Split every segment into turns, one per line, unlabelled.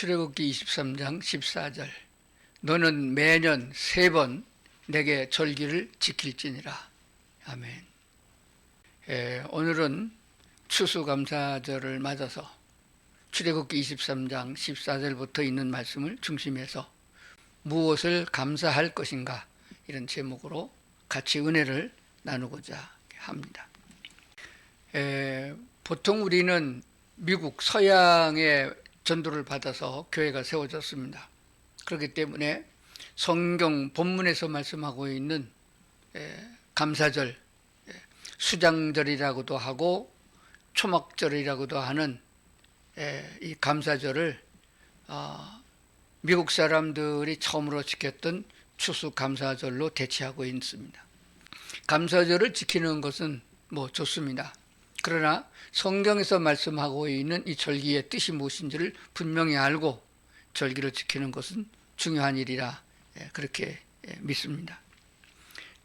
출애굽기 23장 14절 너는 매년 3번 내게 절기를 지킬지니라. 아멘. 오늘은 추수감사절을 맞아서 출애굽기 23장 14절부터 있는 말씀을 중심해서 무엇을 감사할 것인가 이런 제목으로 같이 은혜를 나누고자 합니다. 보통 우리는 미국 서양의 전도를 받아서 교회가 세워졌습니다. 그렇기 때문에 성경 본문에서 말씀하고 있는 감사절, 수장절이라고도 하고 초막절이라고도 하는 이 감사절을 미국 사람들이 처음으로 지켰던 추수감사절로 대체하고 있습니다. 감사절을 지키는 것은 좋습니다. 그러나 성경에서 말씀하고 있는 이 절기의 뜻이 무엇인지를 분명히 알고 절기를 지키는 것은 중요한 일이라 그렇게 믿습니다.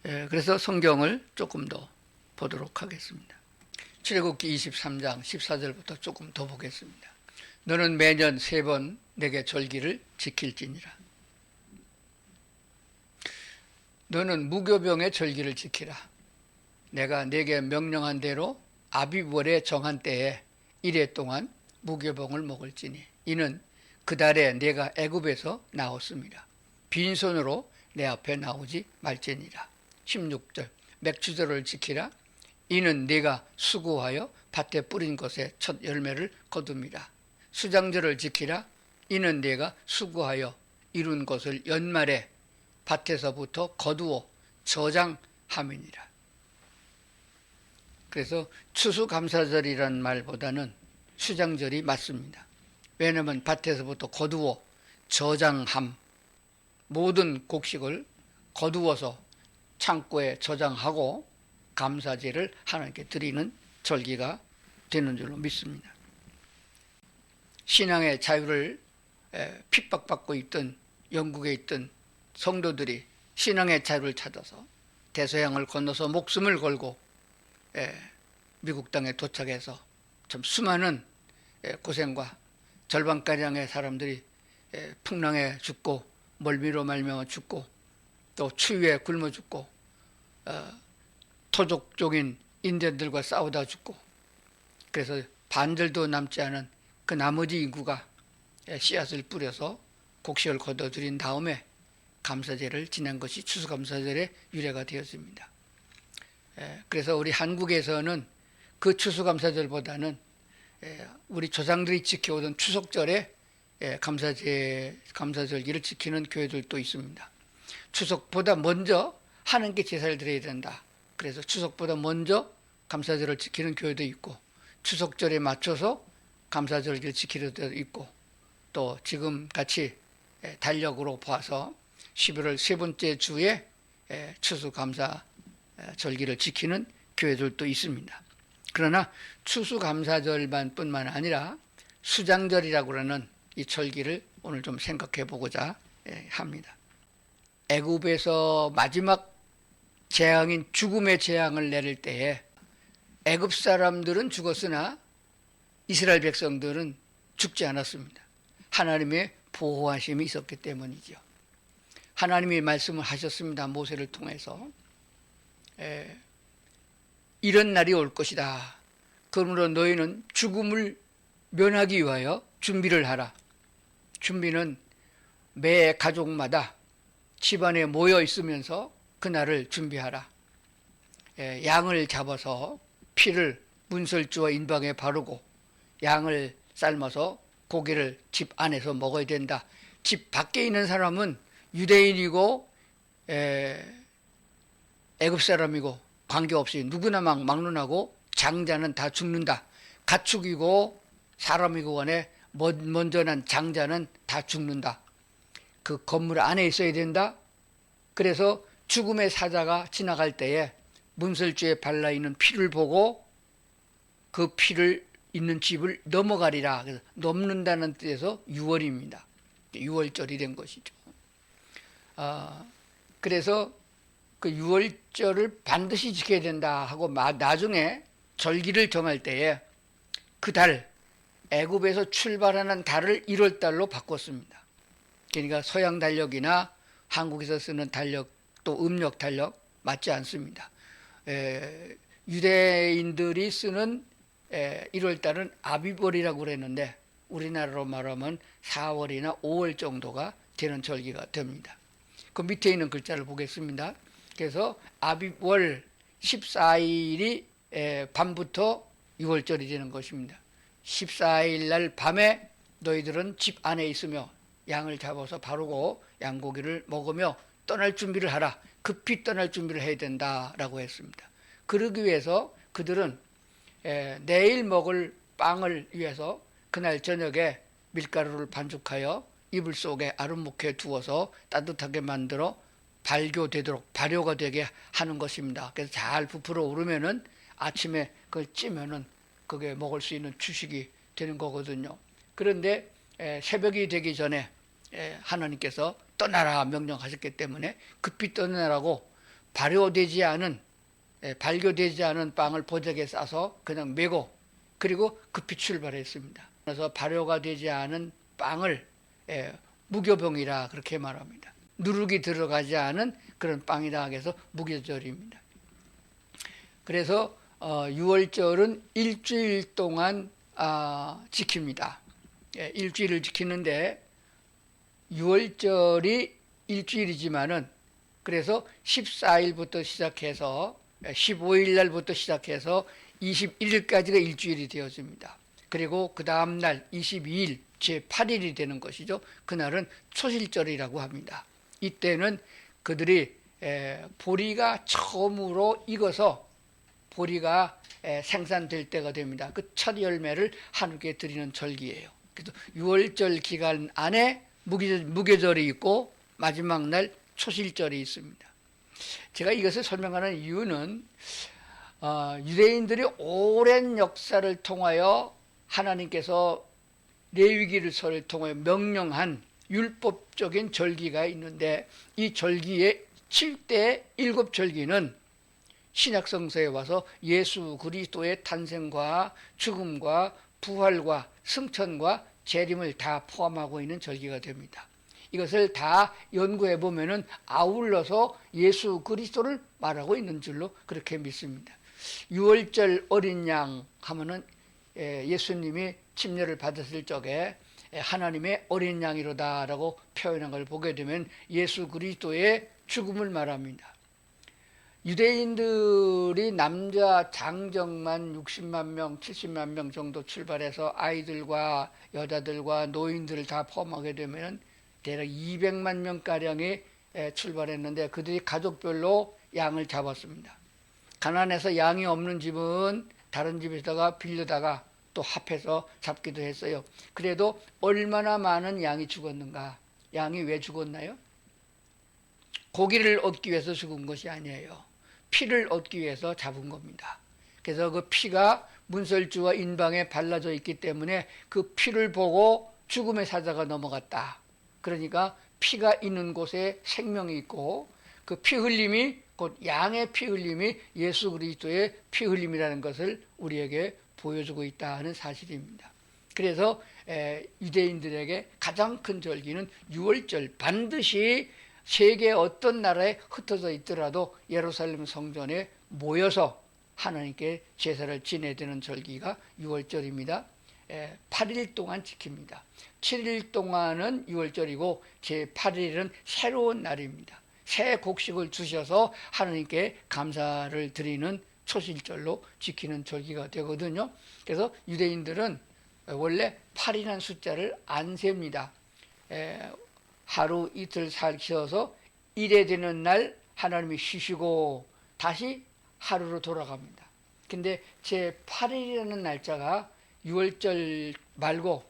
그래서 성경을 조금 더 보도록 하겠습니다. 출애굽기 23장 14절부터 조금 더 보겠습니다. 너는 매년 3번 내게 절기를 지킬지니라. 너는 무교병의 절기를 지키라. 내가 네게 명령한 대로 아비월에 정한 때에 1회 동안 무교병을 먹을지니 이는 그 달에 내가 애굽에서 나왔습니다. 빈손으로 내 앞에 나오지 말지니라. 16절 맥주절을 지키라. 이는 네가 수고하여 밭에 뿌린 것의 첫 열매를 거둠이라. 수장절을 지키라. 이는 네가 수고하여 이룬 것을 연말에 밭에서부터 거두어 저장함이니라. 그래서 추수감사절이라는 말보다는 수장절이 맞습니다. 왜냐하면 밭에서부터 거두어 저장함, 모든 곡식을 거두어서 창고에 저장하고 감사제를 하나님께 드리는 절기가 되는 줄로 믿습니다. 신앙의 자유를 핍박받고 있던 영국에 있던 성도들이 신앙의 자유를 찾아서 대서양을 건너서 목숨을 걸고 미국 땅에 도착해서 참 수많은 고생과 절반가량의 사람들이 풍랑에 죽고 멀미로 말미암아 죽고 또 추위에 굶어 죽고 토족적인 인디언들과 싸우다 죽고 그래서 반절도 남지 않은 그 나머지 인구가 씨앗을 뿌려서 곡식을 거둬들인 다음에 감사제를 지낸 것이 추수감사절의 유래가 되었습니다. 그래서 우리 한국에서는 그 추수감사절보다는 우리 조상들이 지켜오던 추석절에 감사절기를 지키는 교회들도 있습니다. 추석보다 먼저 하나님께 제사를 드려야 된다. 그래서 추석보다 먼저 감사절을 지키는 교회도 있고 추석절에 맞춰서 감사절기를 지키는 데도 있고 또 지금 같이 달력으로 봐서 11월 세 번째 주에 추수감사 절기를 지키는 교회들도 있습니다. 그러나 추수감사절만 뿐만 아니라 수장절이라고 하는 이 절기를 오늘 좀 생각해 보고자 합니다. 애굽에서 마지막 재앙인 죽음의 재앙을 내릴 때에 애굽 사람들은 죽었으나 이스라엘 백성들은 죽지 않았습니다. 하나님의 보호하심이 있었기 때문이죠. 하나님이 말씀을 하셨습니다. 모세를 통해서 이런 날이 올 것이다. 그러므로 너희는 죽음을 면하기 위하여 준비를 하라. 준비는 매 가족마다 집안에 모여 있으면서 그날을 준비하라. 양을 잡아서 피를 문설주와 인방에 바르고 양을 삶아서 고기를 집 안에서 먹어야 된다. 집 밖에 있는 사람은 유대인이고 애굽 사람이고 관계없이 누구나 막론하고 장자는 다 죽는다. 가축이고 사람이고 간에 먼저 난 장자는 다 죽는다. 그 건물 안에 있어야 된다. 그래서 죽음의 사자가 지나갈 때에 문설주에 발라있는 피를 보고 그 피를 있는 집을 넘어가리라. 그래서 넘는다는 뜻에서 유월입니다. 유월절이 된 것이죠. 그래서 그 유월절을 반드시 지켜야 된다 하고 나중에 절기를 정할 때에 그 달 애굽에서 출발하는 달을 1월 달로 바꿨습니다. 그러니까 서양 달력이나 한국에서 쓰는 달력 또 음력 달력 맞지 않습니다. 유대인들이 쓰는 1월 달은 아비벌이라고 그랬는데 우리나라로 말하면 4월이나 5월 정도가 되는 절기가 됩니다. 그 밑에 있는 글자를 보겠습니다. 그래서 아비월 14일이 밤부터 6월절이 되는 것입니다. 14일 날 밤에 너희들은 집 안에 있으며 양을 잡아서 바르고 양고기를 먹으며 떠날 준비를 하라. 급히 떠날 준비를 해야 된다라고 했습니다. 그러기 위해서 그들은 내일 먹을 빵을 위해서 그날 저녁에 밀가루를 반죽하여 이불 속에 아름묵해 두어서 따뜻하게 만들어 발효가 되게 하는 것입니다. 그래서 잘 부풀어 오르면은 아침에 그걸 찌면은 그게 먹을 수 있는 주식이 되는 거거든요. 그런데 새벽이 되기 전에 하나님께서 떠나라 명령하셨기 때문에 급히 떠나라고 발효되지 않은 빵을 보자기에 싸서 그냥 메고 그리고 급히 출발했습니다. 그래서 발효가 되지 않은 빵을 무교병이라 그렇게 말합니다. 누룩이 들어가지 않은 그런 빵이라 해서 무교절입니다. 그래서 6월절은 일주일 동안 지킵니다. 일주일을 지키는데 6월절이 일주일이지만은 그래서 14일부터 시작해서 15일 날부터 시작해서 21일까지가 일주일이 되어집니다. 그리고 그 다음 날 22일 제8일이 되는 것이죠. 그날은 초실절이라고 합니다. 이때는 그들이 보리가 처음으로 익어서 보리가 생산될 때가 됩니다. 그 첫 열매를 하나님께 드리는 절기예요. 그래서 6월절 기간 안에 무교절이 있고 마지막 날 초실절이 있습니다. 제가 이것을 설명하는 이유는 유대인들이 오랜 역사를 통하여 하나님께서 레위기를 통하여 명령한 율법적인 절기가 있는데 이 절기의 7대 7절기는 신약성서에 와서 예수 그리스도의 탄생과 죽음과 부활과 승천과 재림을 다 포함하고 있는 절기가 됩니다. 이것을 다 연구해 보면은 아울러서 예수 그리스도를 말하고 있는 줄로 그렇게 믿습니다. 6월절 어린 양 하면은 예수님이 침례를 받았을 적에 하나님의 어린 양이로다라고 표현한 걸 보게 되면 예수 그리스도의 죽음을 말합니다. 유대인들이 남자 장정만 60만 명, 70만 명 정도 출발해서 아이들과 여자들과 노인들을 다 포함하게 되면 대략 200만 명가량이 출발했는데 그들이 가족별로 양을 잡았습니다. 가난해서 양이 없는 집은 다른 집에다가 빌려다가 또 합해서 잡기도 했어요. 그래도 얼마나 많은 양이 죽었는가? 양이 왜 죽었나요? 고기를 얻기 위해서 죽은 것이 아니에요. 피를 얻기 위해서 잡은 겁니다. 그래서 그 피가 문설주와 인방에 발라져 있기 때문에 그 피를 보고 죽음의 사자가 넘어갔다. 그러니까 피가 있는 곳에 생명이 있고 그 피 흘림이 곧 양의 피 흘림이 예수 그리스도의 피 흘림이라는 것을 우리에게 보여주고 있다는 사실입니다. 그래서 유대인들에게 가장 큰 절기는 6월절, 반드시 세계 어떤 나라에 흩어져 있더라도 예루살렘 성전에 모여서 하나님께 제사를 지내야 되는 절기가 6월절입니다. 8일 동안 지킵니다. 7일 동안은 6월절이고 제8일은 새로운 날입니다. 새 곡식을 주셔서 하나님께 감사를 드리는 초실절로 지키는 절기가 되거든요. 그래서 유대인들은 원래 8이라는 숫자를 안 셉니다. 하루 이틀 살셔서 일에 되는 날 하나님이 쉬시고 다시 하루로 돌아갑니다. 근데 제8일이라는 날짜가 6월절 말고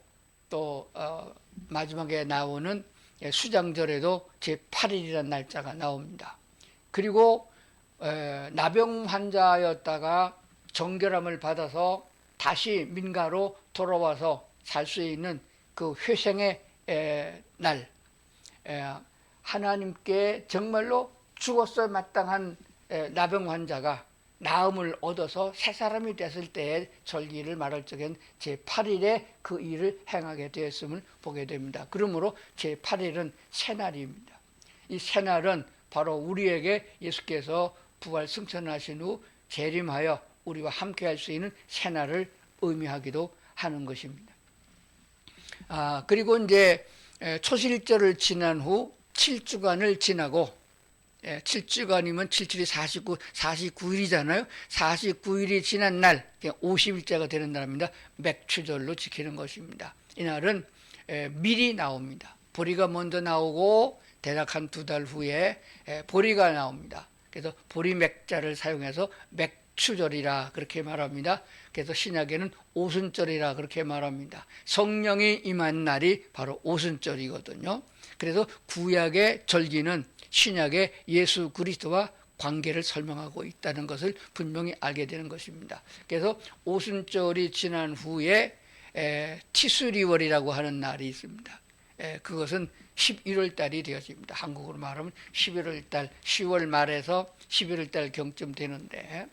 또 마지막에 나오는 수장절에도 제8일이라는 날짜가 나옵니다. 그리고 나병 환자였다가 정결함을 받아서 다시 민가로 돌아와서 살 수 있는 그 회생의 날, 하나님께 정말로 죽었어야 마땅한 나병 환자가 나음을 얻어서 새 사람이 됐을 때의 절기를 말할 적엔 제8일에 그 일을 행하게 되었음을 보게 됩니다. 그러므로 제8일은 새날입니다. 이 새날은 바로 우리에게 예수께서 부활 승천하신 후 재림하여 우리와 함께 할 수 있는 새날을 의미하기도 하는 것입니다. 그리고 이제 초실절을 지난 후 7주간을 지나고 7주간이면 7일이 49일이잖아요. 49일이 지난 날 50일째가 되는 날입니다. 맥추절로 지키는 것입니다. 이날은 미리 나옵니다. 보리가 먼저 나오고 대략 한 2달 후에 보리가 나옵니다. 그래서 보리맥자를 사용해서 맥추절이라 그렇게 말합니다. 그래서 신약에는 오순절이라 그렇게 말합니다. 성령이 임한 날이 바로 오순절이거든요. 그래서 구약의 절기는 신약의 예수 그리스도와 관계를 설명하고 있다는 것을 분명히 알게 되는 것입니다. 그래서 오순절이 지난 후에 티스리월이라고 하는 날이 있습니다. 그것은 11월 달이 되어집니다. 한국으로 말하면 11월 달, 10월 말에서 11월 달 경쯤 되는데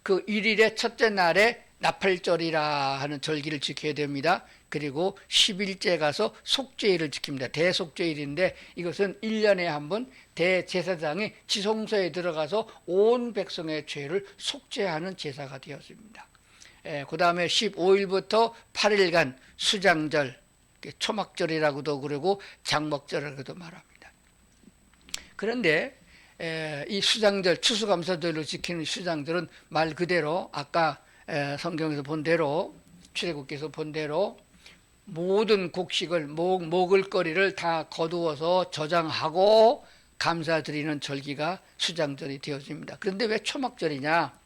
그 1일의 첫째 날에 나팔절이라 하는 절기를 지켜야 됩니다. 그리고 10일째 가서 속죄일을 지킵니다. 대속죄일인데 이것은 1년에 한 번 대제사장이 지성소에 들어가서 온 백성의 죄를 속죄하는 제사가 되었습니다. 그 다음에 15일부터 8일간 수장절, 초막절이라고도 그러고 장막절이라고도 말합니다. 그런데 이 수장절, 추수감사절로 지키는 수장절은 말 그대로 아까 성경에서 본 대로 출애굽기에서 본 대로 모든 곡식을 먹을 거리를 다 거두어서 저장하고 감사드리는 절기가 수장절이 되어집니다. 그런데 왜 초막절이냐?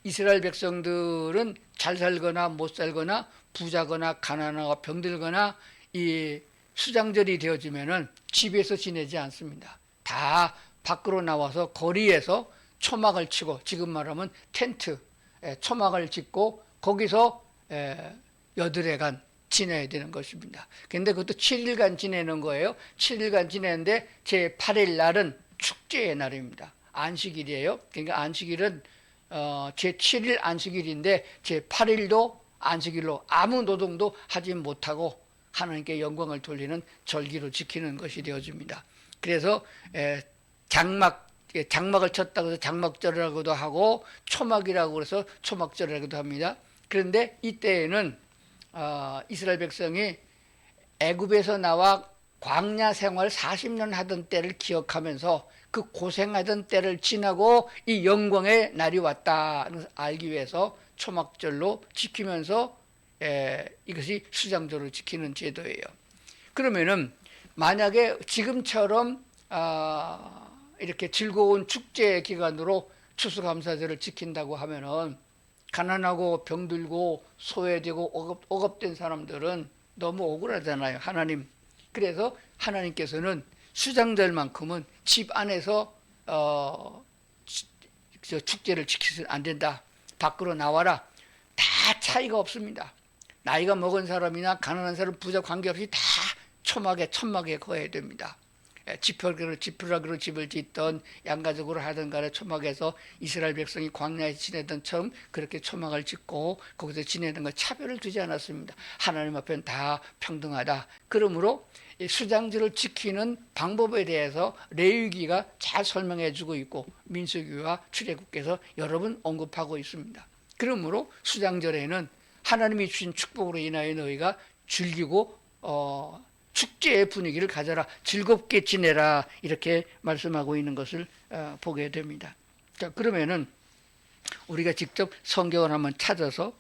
이스라엘 백성들은 잘 살거나 못 살거나 부자거나 가난하거나 병들거나 이 수장절이 되어지면은 집에서 지내지 않습니다. 다 밖으로 나와서 거리에서 초막을 치고, 지금 말하면 텐트, 초막을 짓고 거기서 여드레간 지내야 되는 것입니다. 그런데 그것도 7일간 지내는 거예요. 7일간 지내는데 제8일 날은 축제의 날입니다. 안식일이에요. 그러니까 안식일은 제7일 안식일인데 제8일도 안식일로 아무 노동도 하지 못하고 하나님께 영광을 돌리는 절기로 지키는 것이 되어집니다. 그래서 장막을 쳤다고 해서 장막절이라고도 하고 초막이라고 해서 초막절이라고도 합니다. 그런데 이때에는 이스라엘 백성이 애굽에서 나와 광야 생활 40년 하던 때를 기억하면서 그 고생하던 때를 지나고 이 영광의 날이 왔다는 것을 알기 위해서 초막절로 지키면서 이것이 수장절로 지키는 제도예요. 그러면은 만약에 지금처럼 이렇게 즐거운 축제 기간으로 추수감사절을 지킨다고 하면은 가난하고 병들고 소외되고 억압된 사람들은 너무 억울하잖아요, 하나님. 그래서 하나님께서는 수장절만큼은 집 안에서 축제를 지키면 안 된다. 밖으로 나와라. 다 차이가 없습니다. 나이가 먹은 사람이나 가난한 사람, 부자 관계없이 다 초막에 천막에 거해야 됩니다. 지푸라기로 집을 짓던 양가적으로 하던 간에 초막에서 이스라엘 백성이 광야에서 지내던 처음 그렇게 초막을 짓고 거기서 지내는 걸 차별을 두지 않았습니다. 하나님 앞에는 다 평등하다. 그러므로 수장절을 지키는 방법에 대해서 레위기가 잘 설명해 주고 있고 민수기와 출애굽께서 여러 번 언급하고 있습니다. 그러므로 수장절에는 하나님이 주신 축복으로 인하여 너희가 즐기고 축제의 분위기를 가져라, 즐겁게 지내라, 이렇게 말씀하고 있는 것을 보게 됩니다. 자, 그러면은 우리가 직접 성경을 한번 찾아서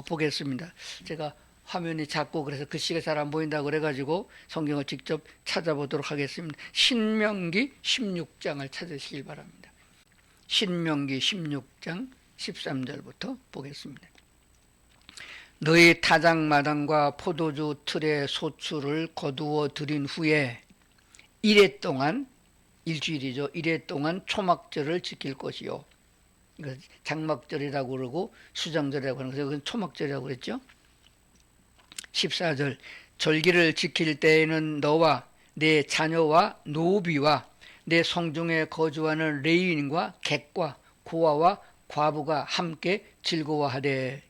보겠습니다. 제가 화면이 작고 그래서 글씨가 잘 안 보인다고 그래가지고 성경을 직접 찾아보도록 하겠습니다. 신명기 16장을 찾으시길 바랍니다. 신명기 16장 13절부터 보겠습니다. 너희 타작마당과 포도주 틀의 소출을 거두어 들인 후에 1회 동안, 일주일이죠. 1회 동안 초막절을 지킬 것이요. 이거 장막절이라고 그러고 수장절이라고 하는 거죠. 그건 초막절이라고 그랬죠. 14절 절기를 지킬 때에는 너와 내 자녀와 노비와 내 성중에 거주하는 레위인과 객과 고아와 과부가 함께 즐거워하되.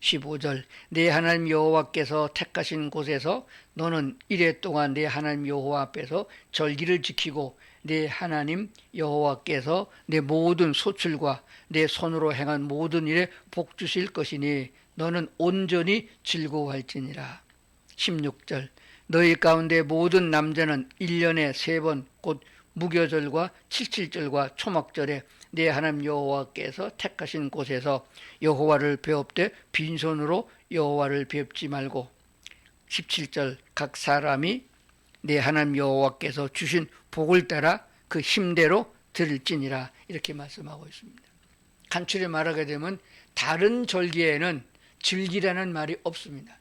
15절 내 하나님 여호와께서 택하신 곳에서 너는 이레 동안 내 하나님 여호와 앞에서 절기를 지키고 내 하나님 여호와께서 내 모든 소출과 내 손으로 행한 모든 일에 복 주실 것이니 너는 온전히 즐거워할지니라. 16절 너희 가운데 모든 남자는 1년에 3번 곧 무교절과 칠칠절과 초막절에 내 하나님 여호와께서 택하신 곳에서 여호와를 배웁되 빈손으로 여호와를 배웁지 말고. 17절 각 사람이 내 하나님 여호와께서 주신 복을 따라 그 힘대로 드릴지니라. 이렇게 말씀하고 있습니다. 간추려 말하게 되면 다른 절기에는 즐기라는 말이 없습니다.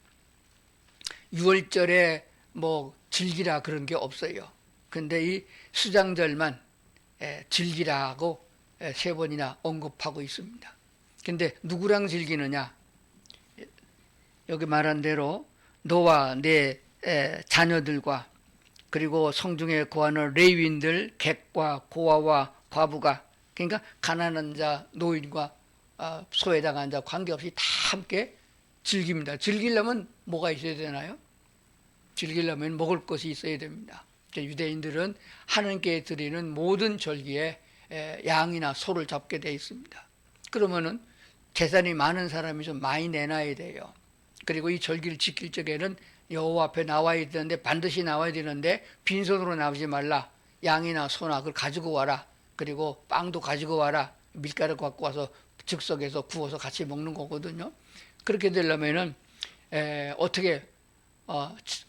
6월절에 뭐 즐기라 그런 게 없어요. 근데 이 수장절만 즐기라고 3번이나 언급하고 있습니다. 근데 누구랑 즐기느냐? 여기 말한 대로 너와 내 자녀들과 그리고 성중에 거하는 레위인들, 객과 고아와 과부가, 그러니까 가난한 자, 노인과 소외당한 자 관계없이 다 함께 즐깁니다. 즐기려면 뭐가 있어야 되나요? 즐기려면 먹을 것이 있어야 됩니다. 유대인들은 하나님께 드리는 모든 절기에 양이나 소를 잡게 돼 있습니다. 그러면은 재산이 많은 사람이 좀 많이 내놔야 돼요. 그리고 이 절기를 지킬 적에는 여호와 앞에 나와야 되는데, 반드시 나와야 되는데 빈손으로 나오지 말라. 양이나 소나 그걸 가지고 와라. 그리고 빵도 가지고 와라. 밀가루 갖고 와서 즉석에서 구워서 같이 먹는 거거든요. 그렇게 되려면은 어떻게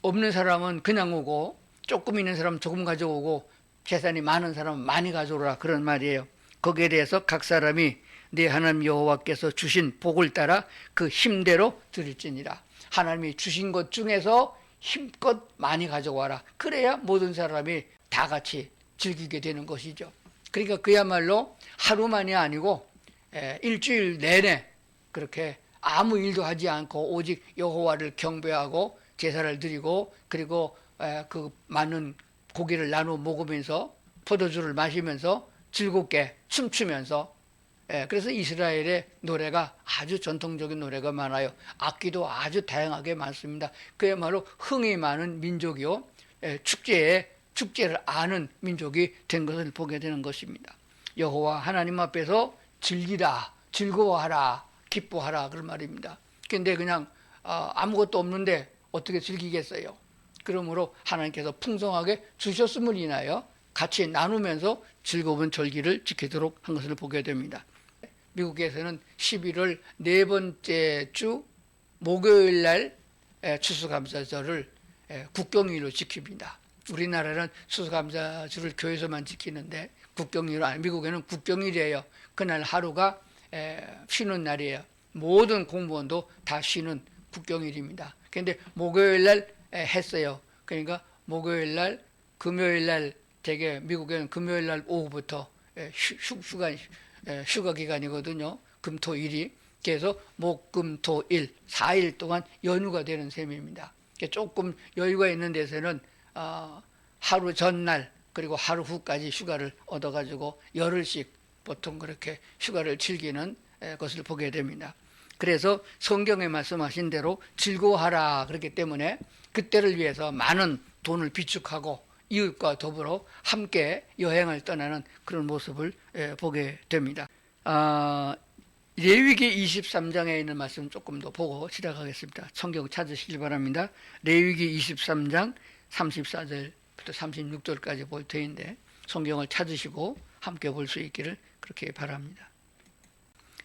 없는 사람은 그냥 오고 조금 있는 사람은 조금 가져오고 재산이 많은 사람은 많이 가져오라, 그런 말이에요. 거기에 대해서 각 사람이 네 하나님 여호와께서 주신 복을 따라 그 힘대로 드릴지니라. 하나님이 주신 것 중에서 힘껏 많이 가져와라. 그래야 모든 사람이 다 같이 즐기게 되는 것이죠. 그러니까 그야말로 하루만이 아니고 일주일 내내 그렇게 아무 일도 하지 않고 오직 여호와를 경배하고 제사를 드리고, 그리고 그 많은 고기를 나누어 먹으면서 포도주를 마시면서 즐겁게 춤추면서, 그래서 이스라엘의 노래가 아주 전통적인 노래가 많아요. 악기도 아주 다양하게 많습니다. 그야말로 흥이 많은 민족이요, 축제를 아는 민족이 된 것을 보게 되는 것입니다. 여호와 하나님 앞에서 즐기라, 즐거워하라, 기뻐하라, 그런 말입니다. 근데 그냥 아무것도 없는데 어떻게 즐기겠어요? 그러므로 하나님께서 풍성하게 주셨음을 인하여 같이 나누면서 즐거운 절기를 지키도록 한 것을 보게 됩니다. 미국에서는 11월 4번째 주 목요일 날 추수감사절을 국경일로 지킵니다. 우리나라는 추수감사절을 교회에서만 지키는데 미국에는 국경일이에요. 그날 하루가 쉬는 날이에요. 모든 공무원도 다 쉬는 국경일입니다. 그런데 목요일 날 했어요. 그러니까 목요일 날, 금요일 날, 되게 미국에는 금요일 날 오후부터 휴가 기간이거든요. 금토일이. 그래서 목금토일 4일 동안 연휴가 되는 셈입니다. 조금 여유가 있는 데서는 하루 전날 그리고 하루 후까지 휴가를 얻어가지고 열흘씩 보통 그렇게 휴가를 즐기는 것을 보게 됩니다. 그래서 성경에 말씀하신 대로 즐거워하라 그렇기 때문에 그때를 위해서 많은 돈을 비축하고 이웃과 더불어 함께 여행을 떠나는 그런 모습을 보게 됩니다. 레위기 23장에 있는 말씀 조금 더 보고 시작하겠습니다. 성경 찾으시길 바랍니다. 레위기 23장 34절부터 36절까지 볼 터인데 성경을 찾으시고 함께 볼 수 있기를 그렇게 바랍니다.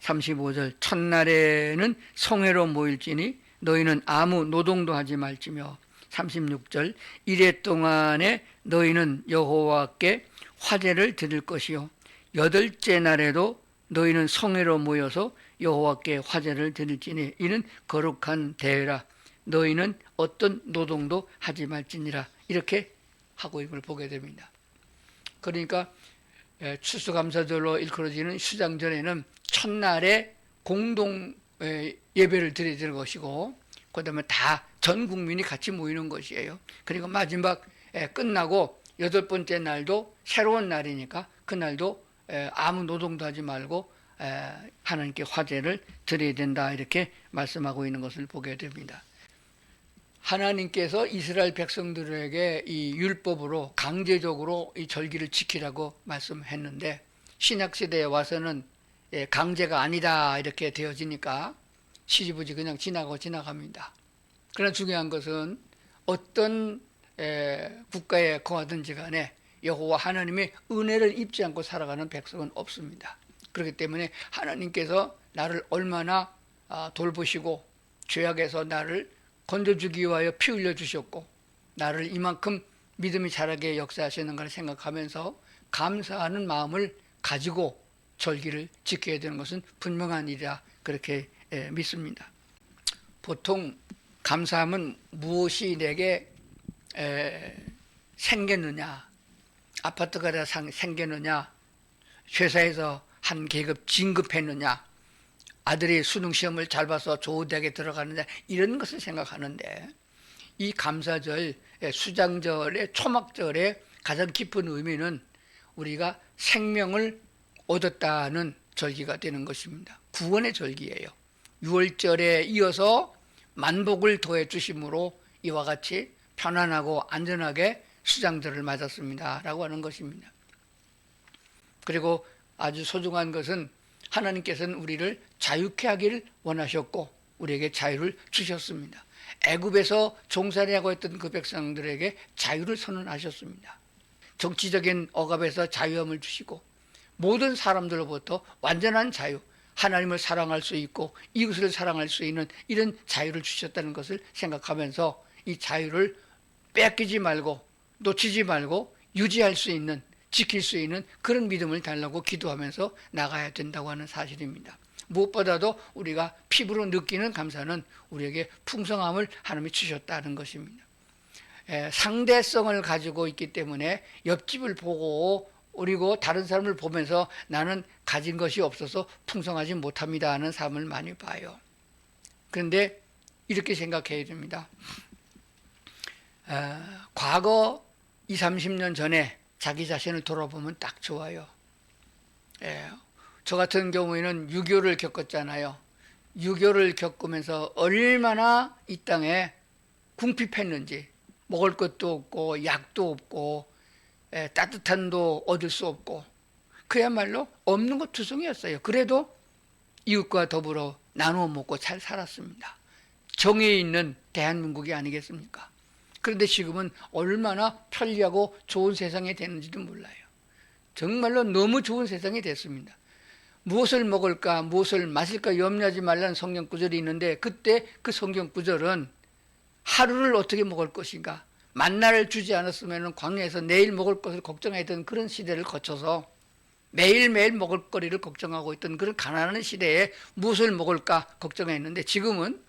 35절 첫날에는 성회로 모일지니 너희는 아무 노동도 하지 말지며. 36절 이레 동안에 너희는 여호와께 화제를 드릴 것이요 8째 날에도 너희는 성회로 모여서 여호와께 화제를 드릴지니 이는 거룩한 대회라. 너희는 어떤 노동도 하지 말지니라. 이렇게 하고 이걸 보게 됩니다. 그러니까 추수감사절로 일컬어지는 휴장절에는 첫날에 공동 예배를 드릴 것이고, 그 다음에 다 전 국민이 같이 모이는 것이에요. 그리고 마지막 끝나고 8번째 날도 새로운 날이니까 그날도 아무 노동도 하지 말고 하나님께 화제를 드려야 된다 이렇게 말씀하고 있는 것을 보게 됩니다. 하나님께서 이스라엘 백성들에게 이 율법으로 강제적으로 이 절기를 지키라고 말씀했는데 신약시대에 와서는 강제가 아니다 이렇게 되어지니까 시지부지 그냥 지나갑니다. 그러나 중요한 것은 어떤 국가에 거하든지 간에 여호와 하나님의 은혜를 입지 않고 살아가는 백성은 없습니다. 그렇기 때문에 하나님께서 나를 얼마나 돌보시고 죄악에서 나를 건져주기 위하여 피 흘려주셨고 나를 이만큼 믿음이 자라게 역사하시는 걸 생각하면서 감사하는 마음을 가지고 절기를 지켜야 되는 것은 분명한 일이라 그렇게 믿습니다. 보통 감사함은 무엇이 내게 생겼느냐, 아파트가 다 생겼느냐, 회사에서 한 계급 진급했느냐, 아들이 수능시험을 잘 봐서 좋은 대학에 들어가느냐 이런 것을 생각하는데 이 감사절, 수장절의 초막절의 가장 깊은 의미는 우리가 생명을 얻었다는 절기가 되는 것입니다. 구원의 절기예요. 6월절에 이어서 만복을 더해 주심으로 이와 같이 편안하고 안전하게 수장절을 맞았습니다 라고 하는 것입니다. 그리고 아주 소중한 것은 하나님께서는 우리를 자유케 하기를 원하셨고 우리에게 자유를 주셨습니다. 애굽에서 종살이하고 했던 그 백성들에게 자유를 선언하셨습니다. 정치적인 억압에서 자유함을 주시고 모든 사람들로부터 완전한 자유, 하나님을 사랑할 수 있고 이웃을 사랑할 수 있는 이런 자유를 주셨다는 것을 생각하면서 이 자유를 뺏기지 말고 놓치지 말고 유지할 수 있는, 지킬 수 있는 그런 믿음을 달라고 기도하면서 나가야 된다고 하는 사실입니다. 무엇보다도 우리가 피부로 느끼는 감사는 우리에게 풍성함을 하나님이 주셨다는 것입니다. 상대성을 가지고 있기 때문에 옆집을 보고 그리고 다른 사람을 보면서 나는 가진 것이 없어서 풍성하지 못합니다 하는 사람을 많이 봐요. 그런데 이렇게 생각해야 됩니다. 과거 20, 30년 전에 자기 자신을 돌아보면 딱 좋아요. 저 같은 경우에는 유교를 겪었잖아요. 유교를 겪으면서 얼마나 이 땅에 궁핍했는지, 먹을 것도 없고 약도 없고 따뜻한 도 얻을 수 없고 그야말로 없는 것 투성이었어요. 그래도 이웃과 더불어 나누어 먹고 잘 살았습니다. 정에 있는 대한민국이 아니겠습니까? 그런데 지금은 얼마나 편리하고 좋은 세상이 되는지도 몰라요. 정말로 너무 좋은 세상이 됐습니다. 무엇을 먹을까 무엇을 마실까 염려하지 말라는 성경 구절이 있는데 그때 그 성경 구절은 하루를 어떻게 먹을 것인가, 만나를 주지 않았으면 광야에서 내일 먹을 것을 걱정하던 그런 시대를 거쳐서 매일매일 먹을 거리를 걱정하고 있던 그런 가난한 시대에 무엇을 먹을까 걱정했는데 지금은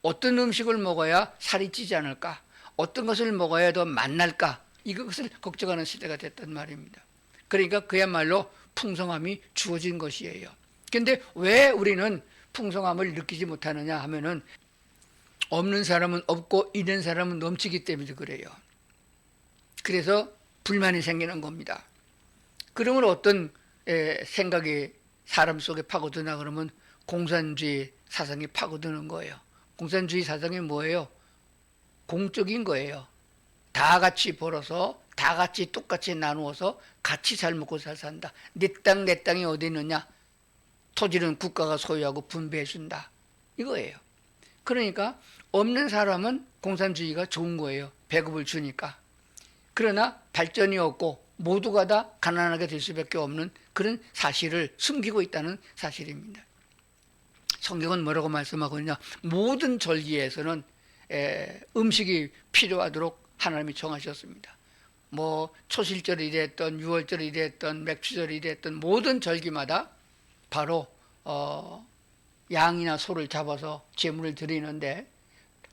어떤 음식을 먹어야 살이 찌지 않을까, 어떤 것을 먹어야 더 만날까, 이것을 걱정하는 시대가 됐단 말입니다. 그러니까 그야말로 풍성함이 주어진 것이에요. 그런데 왜 우리는 풍성함을 느끼지 못하느냐 하면은 없는 사람은 없고 있는 사람은 넘치기 때문에 그래요. 그래서 불만이 생기는 겁니다. 그러면 어떤 생각이 사람 속에 파고드나 그러면 공산주의 사상이 파고드는 거예요. 공산주의 사상이 뭐예요? 공적인 거예요. 다 같이 벌어서 다 같이 똑같이 나누어서 같이 잘 먹고 잘 산다. 내 땅 내 땅이 어디 있느냐? 토지는 국가가 소유하고 분배해 준다. 이거예요. 그러니까 없는 사람은 공산주의가 좋은 거예요. 배급을 주니까. 그러나 발전이 없고 모두가 다 가난하게 될 수밖에 없는 그런 사실을 숨기고 있다는 사실입니다. 성경은 뭐라고 말씀하고 있냐? 모든 절기에서는 음식이 필요하도록 하나님이 정하셨습니다. 뭐 초실절이 됐던 6월절이 됐던 맥추절이 됐던 모든 절기마다 바로 양이나 소를 잡아서 제물을 드리는데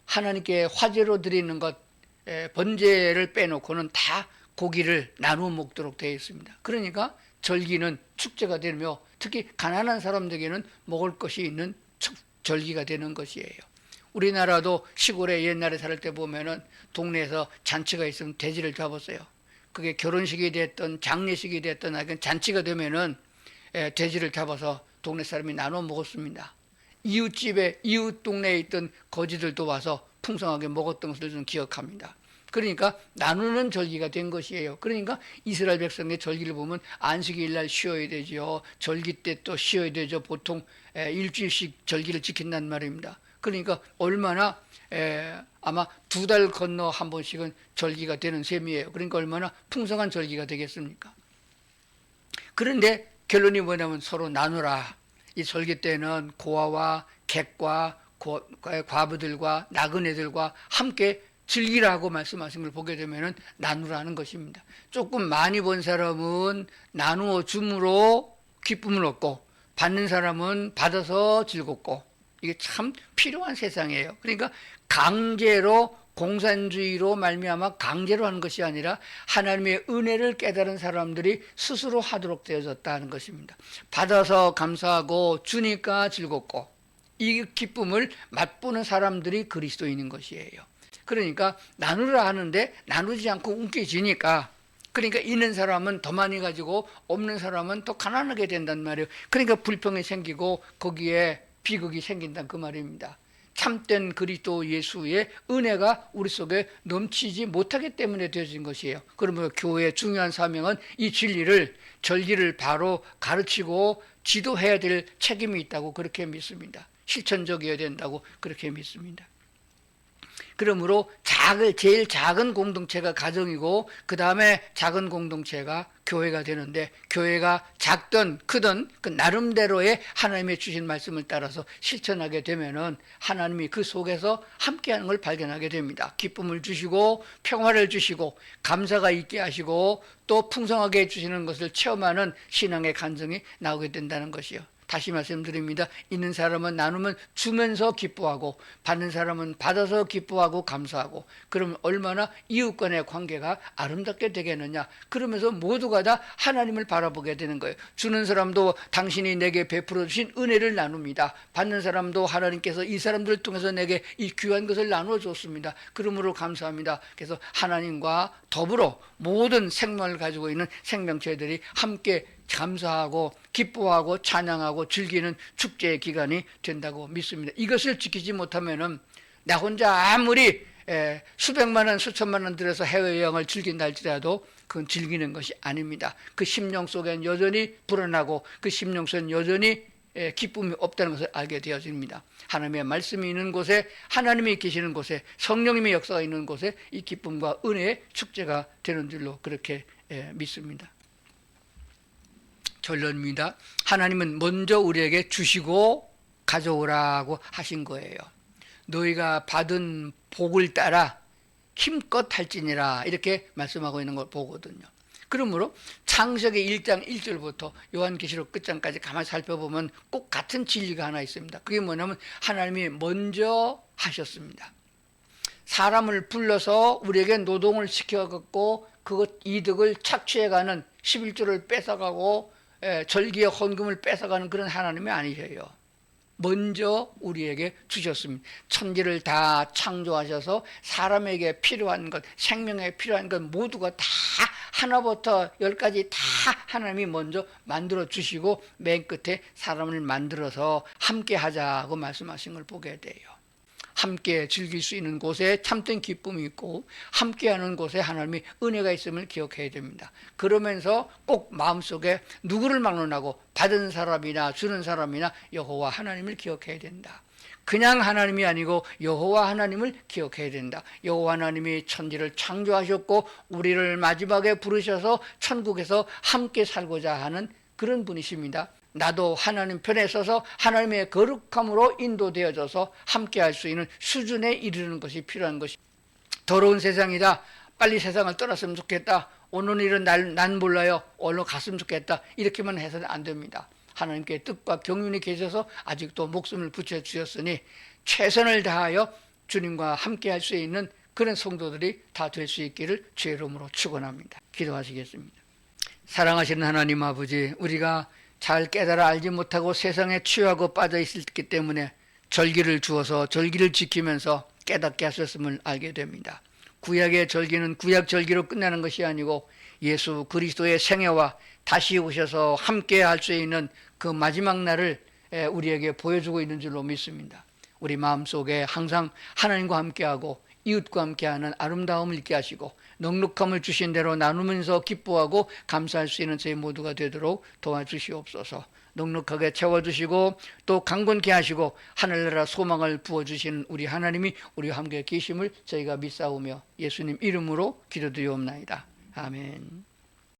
하나님께 화제로 드리는 것 번제를 빼놓고는 다 고기를 나누어 먹도록 되어 있습니다. 그러니까 절기는 축제가 되며 특히 가난한 사람들에게는 먹을 것이 있는 절기가 되는 것이에요. 우리나라도 시골에 옛날에 살 때 보면은 동네에서 잔치가 있으면 돼지를 잡았어요. 그게 결혼식이 됐던 장례식이 됐던 하여간 잔치가 되면은 돼지를 잡아서 동네 사람이 나눠 먹었습니다. 이웃집에 이웃 동네에 있던 거지들도 와서 풍성하게 먹었던 것을 좀 기억합니다. 그러니까 나누는 절기가 된 것이에요. 그러니까 이스라엘 백성의 절기를 보면 안식일 날 쉬어야 되죠. 절기 때 또 쉬어야 되죠. 보통 일주일씩 절기를 지킨단 말입니다. 그러니까 얼마나 아마 2달 건너 한 번씩은 절기가 되는 셈이에요. 그러니까 얼마나 풍성한 절기가 되겠습니까? 그런데 결론이 뭐냐면 서로 나누라. 이 절기 때는 고아와 객과 과부들과 나그네들과 함께 즐기라고 말씀하신 걸 보게 되면 나누라는 것입니다. 조금 많이 본 사람은 나누어 줌으로 기쁨을 얻고 받는 사람은 받아서 즐겁고 이게 참 필요한 세상이에요. 그러니까 강제로 공산주의로 말미암아 강제로 하는 것이 아니라 하나님의 은혜를 깨달은 사람들이 스스로 하도록 되어졌다는 것입니다. 받아서 감사하고 주니까 즐겁고 이 기쁨을 맛보는 사람들이 그리스도인인 것이에요. 그러니까 나누라 하는데 나누지 않고 움켜쥐니까 그러니까 있는 사람은 더 많이 가지고 없는 사람은 더 가난하게 된단 말이에요. 그러니까 불평이 생기고 거기에 비극이 생긴다 그 말입니다. 참된 그리스도 예수의 은혜가 우리 속에 넘치지 못하기 때문에 되어진 것이에요. 그러면 교회의 중요한 사명은 이 진리를 절기를 바로 가르치고 지도해야 될 책임이 있다고 그렇게 믿습니다. 실천적이어야 된다고 그렇게 믿습니다. 그러므로 제일 작은 공동체가 가정이고 그 다음에 작은 공동체가 교회가 되는데 교회가 작든 크든 그 나름대로의 하나님의 주신 말씀을 따라서 실천하게 되면은 하나님이 그 속에서 함께하는 걸 발견하게 됩니다. 기쁨을 주시고 평화를 주시고 감사가 있게 하시고 또 풍성하게 해주시는 것을 체험하는 신앙의 간증이 나오게 된다는 것이요. 다시 말씀드립니다. 있는 사람은 나누면 주면서 기뻐하고 받는 사람은 받아서 기뻐하고 감사하고 그러면 얼마나 이웃 간의 관계가 아름답게 되겠느냐. 그러면서 모두가 다 하나님을 바라보게 되는 거예요. 주는 사람도 당신이 내게 베풀어 주신 은혜를 나눕니다. 받는 사람도 하나님께서 이 사람들을 통해서 내게 이 귀한 것을 나누어 줬습니다. 그러므로 감사합니다. 그래서 하나님과 더불어 모든 생명을 가지고 있는 생명체들이 함께 감사하고 기뻐하고 찬양하고 즐기는 축제의 기간이 된다고 믿습니다. 이것을 지키지 못하면은 나 혼자 아무리 수백만 원 수천만 원 들여서 해외여행을 즐긴다 할지라도 그건 즐기는 것이 아닙니다. 그 심령 속엔 여전히 불안하고 그 심령 속엔 여전히 기쁨이 없다는 것을 알게 되어집니다. 하나님의 말씀이 있는 곳에 하나님이 계시는 곳에 성령님의 역사가 있는 곳에 이 기쁨과 은혜의 축제가 되는 줄로 그렇게 믿습니다. 결론입니다. 하나님은 먼저 우리에게 주시고 가져오라고 하신 거예요. 너희가 받은 복을 따라 힘껏 할지니라 이렇게 말씀하고 있는 걸 보거든요. 그러므로 창세기 1장 1절부터 요한계시록 끝장까지 가만히 살펴보면 꼭 같은 진리가 하나 있습니다. 그게 뭐냐면 하나님이 먼저 하셨습니다. 사람을 불러서 우리에게 노동을 시켜갖고 그것 이득을 착취해가는 11조를 뺏어가고 절기의 헌금을 뺏어가는 그런 하나님이 아니세요. 먼저 우리에게 주셨습니다. 천지를 다 창조하셔서 사람에게 필요한 것, 생명에 필요한 것 모두가 다 하나부터 열까지 다 하나님이 먼저 만들어 주시고 맨 끝에 사람을 만들어서 함께 하자고 말씀하신 걸 보게 돼요. 함께 즐길 수 있는 곳에 참된 기쁨이 있고 함께하는 곳에 하나님의 은혜가 있음을 기억해야 됩니다. 그러면서 꼭 마음속에 누구를 막론하고 받은 사람이나 주는 사람이나 여호와 하나님을 기억해야 된다. 그냥 하나님이 아니고 여호와 하나님을 기억해야 된다. 여호와 하나님이 천지를 창조하셨고 우리를 마지막에 부르셔서 천국에서 함께 살고자 하는 그런 분이십니다. 나도 하나님 편에 서서 하나님의 거룩함으로 인도되어져서 함께할 수 있는 수준에 이르는 것이 필요한 것이. 더러운 세상이다. 빨리 세상을 떠났으면 좋겠다. 오늘 일은 난 몰라요. 얼른 갔으면 좋겠다. 이렇게만 해서는 안 됩니다. 하나님께 뜻과 경륜이 계셔서 아직도 목숨을 붙여주셨으니 최선을 다하여 주님과 함께할 수 있는 그런 성도들이 다 될 수 있기를 주의 이름으로 축원합니다. 기도하시겠습니다. 사랑하시는 하나님 아버지, 우리가 잘 깨달아 알지 못하고 세상에 취하고 빠져 있었기 때문에 절기를 주어서 절기를 지키면서 깨닫게 하셨음을 알게 됩니다. 구약의 절기는 구약 절기로 끝나는 것이 아니고 예수 그리스도의 생애와 다시 오셔서 함께 할 수 있는 그 마지막 날을 우리에게 보여주고 있는 줄로 믿습니다. 우리 마음속에 항상 하나님과 함께하고 이웃과 함께하는 아름다움을 있게 하시고 넉넉함을 주신 대로 나누면서 기뻐하고 감사할 수 있는 저희 모두가 되도록 도와주시옵소서. 넉넉하게 채워주시고 또 강건케 하시고 하늘나라 소망을 부어주시는 우리 하나님이 우리와 함께 계심을 저희가 믿사오며 예수님 이름으로 기도드리옵나이다. 아멘.